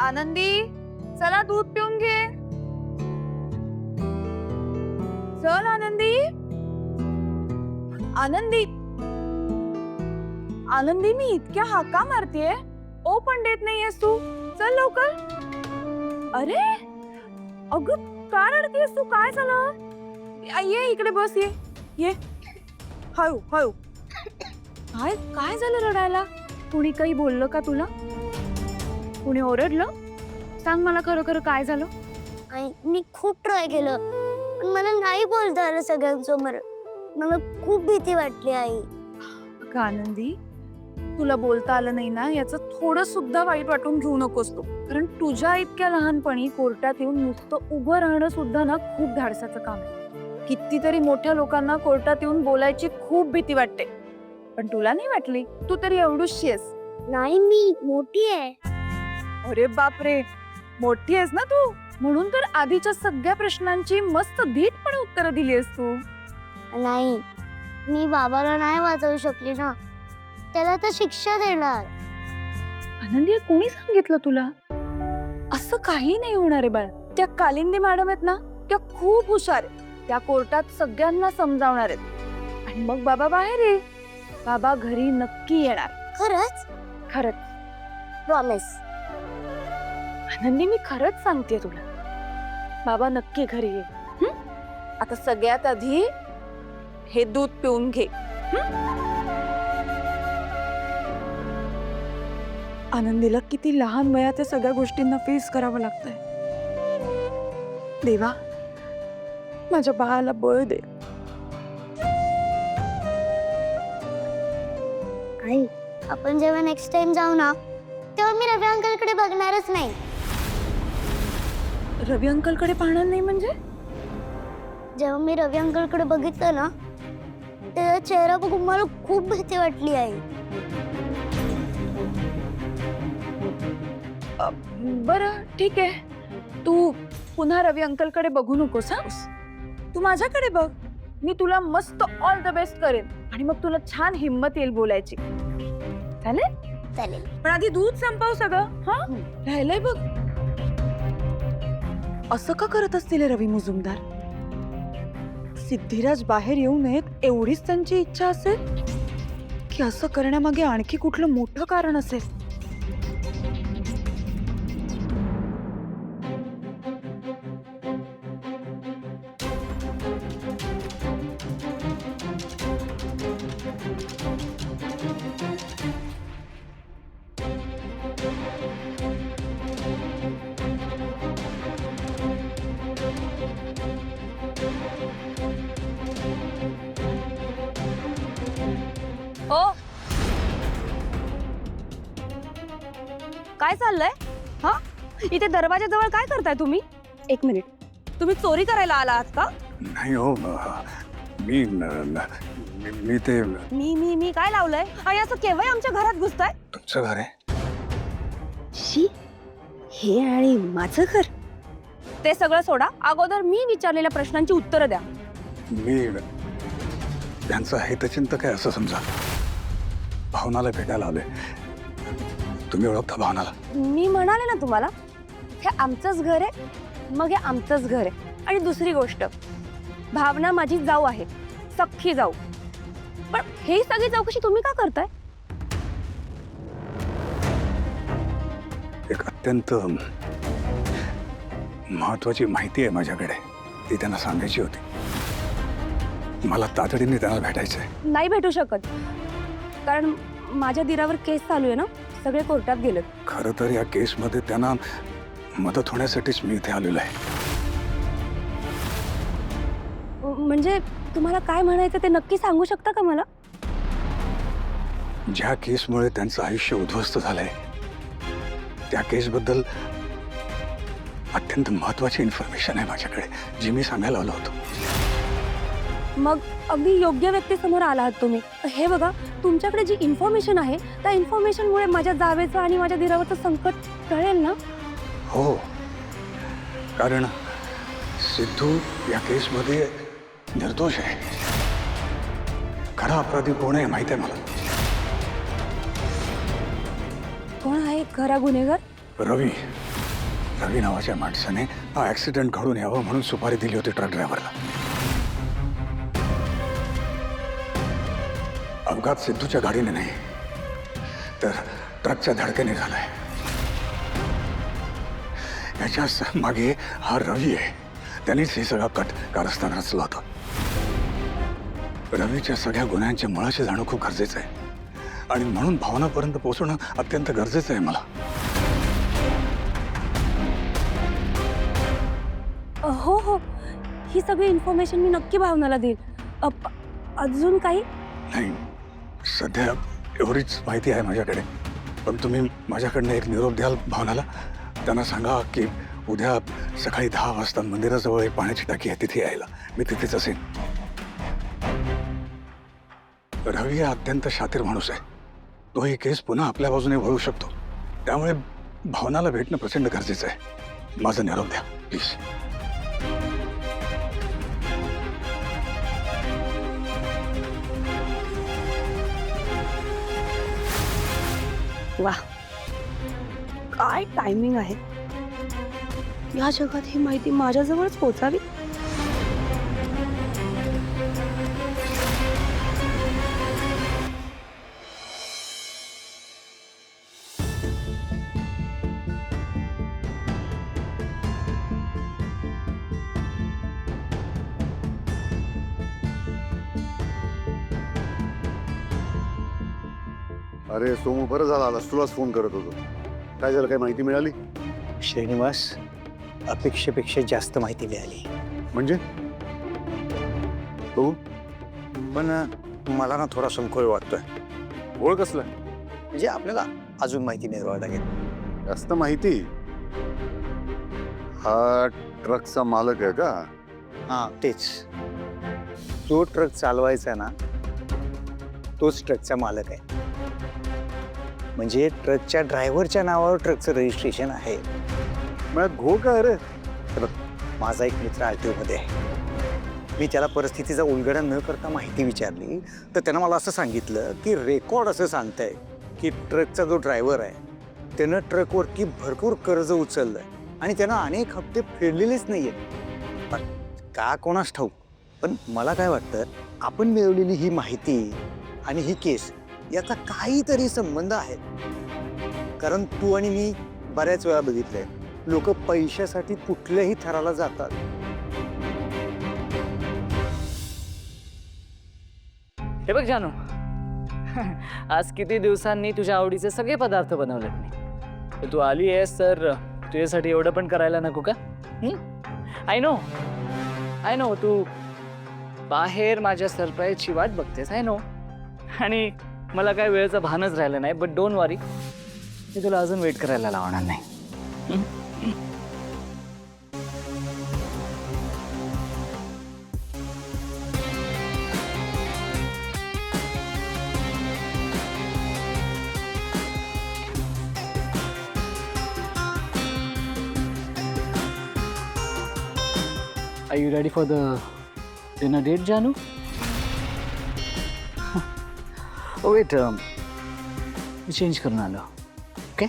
आनंदी, चला दूध पिऊन घे. चल आनंदी. आनंदी, आनंदी, मी इतक्या हाका मारतेय, ओ पण देत नाहीयेस तू. चल लवकर. अरे अगं, का रडतेस तू? काय झालं? ये इकडे बस. ये हळू हळू. काय काय झालं रडायला? कुणी काही बोललं का तुला? कुणी ओरडलं? सांग मला खरं खरं काय झालं? मी खूप ट्राय केलं पण मला नाही बोलता आलं सगळ्यांसमोर. मला खूप भीती वाटली आई. अगं आनंदी, तुला बोलता आलं नाही ना याचं थोडं सुद्धा वाईट वाटून घेऊ नकोस तू. कारण तुझ्या इतक्या लहानपणी कोर्टात येऊन नुसतं उभं राहणं सुद्धा ना खूप धाडसाचं काम आहे. कितीतरी मोठ्या लोकांना कोर्टात येऊन बोलायची खूप भीती वाटते, पण तुला नाही वाटली. तू तरी एवढीशी आहेस. नाही, मी मोठी आहे. अरे बापरे, मोठी आहेस ना तू, म्हणून तर आधीच्या सगळ्या प्रश्नांची मस्त धीटपणे उत्तरं दिली आहेस तू. नाही, मी बाबाला नाही वाचवू शकली ना, त्याला तर शिक्षा देणार. आनंदी, कोणी सांगितलं तुला? असं काही नाही होणार आहे बाळ. त्या कालिंदी मॅडम आहेत ना, त्या खूप हुशार आहेत. त्या कोर्टात सगळ्यांना समजावणार आहेत आणि मग बाबा बाहेर ये. बाबा घरी नक्की येणार. खरंच? खरंच प्रॉमिस. आनंदी, मी खरंच सांगते तुला, बाबा नक्की घरी ये. आता सगळ्यात आधी हे दूध पिऊन घे. आनंदीला किती लहान वयात या सगळ्या गोष्टींना फेस करावं लागतंय. देवा, माझ्या बाळाला बळ दे. आई, आपण जेव्हा नेक्स्ट टाइम जाऊ ना, तेव्हा मी रवी अंकलकडे बघणारच नाही. रवी अंकलकडे पाहणार नाही म्हणजे? जेव्हा मी रवी अंकलकडे बघितलं ना, त्याचा चेहरा बघून मला खूप भीती वाटली आई. बरं ठीक आहे, तू पुन्हा रवी अंकलकडे बघू नकोस. हा, तू माझ्याकडे बघ. मी तुला मस्त ऑल द बेस्ट करेन आणि मग तुला छान हिम्मत येईल बोलायची. चालेल? चालेल. पण आधी दूध संपव सगळं. हा, राहिलंय बघ. असं का करत असतील रवी मुजुमदार? सिद्धिराज बाहेर येऊ नयेत एवढीच त्यांची इच्छा असेल की असं करण्यामागे आणखी कुठलं मोठं कारण असेल? हो, काय चाललंय? हा, इथे दरवाजाजवळ काय करताय तुम्ही? एक मिनिट, तुम्ही चोरी करायला आला आहात का? नाही हो, मी मी ते मी काय लावलंय आणि असं केव्हाही आमच्या घरात घुसताय? तुमचं घर आहे. शी, हे आणि माझं घर. ते सगळं सोडा, अगोदर मी विचारलेल्या प्रश्नांची उत्तरं द्या. मी त्यांचं हितचिंतक आहे असं समजा. भावनाला भेटायला आलोय. तुम्ही ओळखता भावनाला? मी म्हणाले ना तुम्हाला, हे आमचंच घर आहे, मग हे आमचंच घर आहे. आणि दुसरी गोष्ट, भावना माझी जाऊ आहे, सख्खी जाऊ. पण हे सगळी चौकशी तुम्ही का करताय? एक अत्यंत महत्वाची माहिती आहे माझ्याकडे, ती त्यांना सांगायची होती. मला तातडीने त्यांना भेटायचंय. नाही भेटू शकत, कारण माझ्या दिरावर केस चालू आहे ना, सगळे कोर्टात गेलेत. खरं तर या केसमध्ये त्यांना मदत होण्यासाठीच मी इथे आलेलो आहे. म्हणजे तुम्हाला काय म्हणायचं ते नक्की सांगू शकता का मला? ज्या केसमुळे त्यांचं आयुष्य उद्ध्वस्त झालंय, त्या केसबद्दल अत्यंत महत्वाची इन्फॉर्मेशन आहे माझ्याकडे, जी मी सांगायला आलो होतो. मग अगदी योग्य व्यक्तीसमोर आला आहात तुम्ही. हे बघा, तुमच्याकडे जी इन्फॉर्मेशन आहे त्या इन्फॉर्मेशनमुळे माझ्या जावेचं आणि माझ्या दिरावरचं संकट टळेल ना? हो, कारण सिद्धू या केसमध्ये निर्दोष आहे. खरा अपराधी कोण आहे माहिती आहे मला. कोण आहे खरा गुन्हेगार? रवी. रवी नावाच्या माणसाने हा ऍक्सिडेंट घडून यावं म्हणून सुपारी दिली होती ट्रक ड्रायव्हरला. अपघात सिद्धूच्या गाडीने नाही तर ट्रकच्या धडकेने झालाय. याच्या मागे हा रवी आहे. त्यांनीच हे सगळा कट कारस्थान रचलं होतं. रवीच्या सगळ्या गुन्ह्यांच्या मुळाशी जाणं खूप गरजेचं आहे आणि म्हणून भावनापर्यंत पोहोचणं अत्यंत गरजेचं आहे मला. हो हो, ही सगळी इन्फॉर्मेशन मी नक्की भावनाला देईल. अजून काही? नाही, सध्या एवढीच माहिती आहे माझ्याकडे. पण तुम्ही माझ्याकडनं एक निरोप द्याल भावनाला. त्यांना सांगा की उद्या सकाळी 10 वाजता मंदिराजवळ एक पाण्याची टाकी आहे, तिथे यायला. मी तिथेच असेन. रवी हा अत्यंत शातीर माणूस आहे. तो ही केस पुन्हा आपल्या बाजूने वळू शकतो. त्यामुळे भावनाला भेटणं प्रचंड गरजेचं आहे. माझा निरोप द्या प्लीज. वा, काय टायमिंग आहे. या जगात ही माहिती माझ्याजवळच पोहोचावी. अरे सोमू, बरं झालं आलास. तुलाच फोन करत होतो. काय झालं, काय माहिती मिळाली? श्रीनिवास, अपेक्षेपेक्षा जास्त माहिती मिळाली. म्हणजे हो, पण मला ना थोडा संकोच वाटतोय. ओळख कसला? म्हणजे आपल्याला अजून माहिती मिळवावी लागेल. जास्त माहिती? हा ट्रकचा मालक आहे का? हां, तेच. जो ट्रक चालवायचा ना, तोच ट्रकचा मालक आहे. म्हणजे ट्रकच्या ड्रायव्हरच्या नावावर ट्रकचं रजिस्ट्रेशन आहे. मग घो काय रे? माझा एक मित्र RTO मध्ये आहे. मी त्याला परिस्थितीचा उलगडा न करता माहिती विचारली तर त्यानं मला असं सांगितलं की रेकॉर्ड असं सांगतंय की ट्रकचा जो ड्रायव्हर आहे त्यानं ट्रकवरती भरपूर कर्ज उचललंय आणि त्यानं अनेक हप्ते फेडलेलेच नाहीये. पण का कोणास ठाऊक. पण मला काय वाटतं, आपण मिळवलेली ही माहिती आणि ही केस याचा काहीतरी संबंध आहे. कारण तू आणि मी बऱ्याच वेळा बघितलंय, लोक पैशासाठी कुठल्याही थराला जातात. हे बघ जानू, आज किती दिवसांनी तुझ्या आवडीचे सगळे पदार्थ बनवलेत मी. तू आली आहेस तर तुझ्यासाठी एवढं पण करायला नको का? आय नो तू बाहेर माझ्या सरप्राईजची वाट बघतेस. I know. आणि मला काय वेळेचं भानच राहिलं नाही. बट डोंट वरी, मी तुला अजून वेट करायला लावणार नाही. Are you ready for the dinner date, Janu? Oh wait, me change करून आलो. ओके?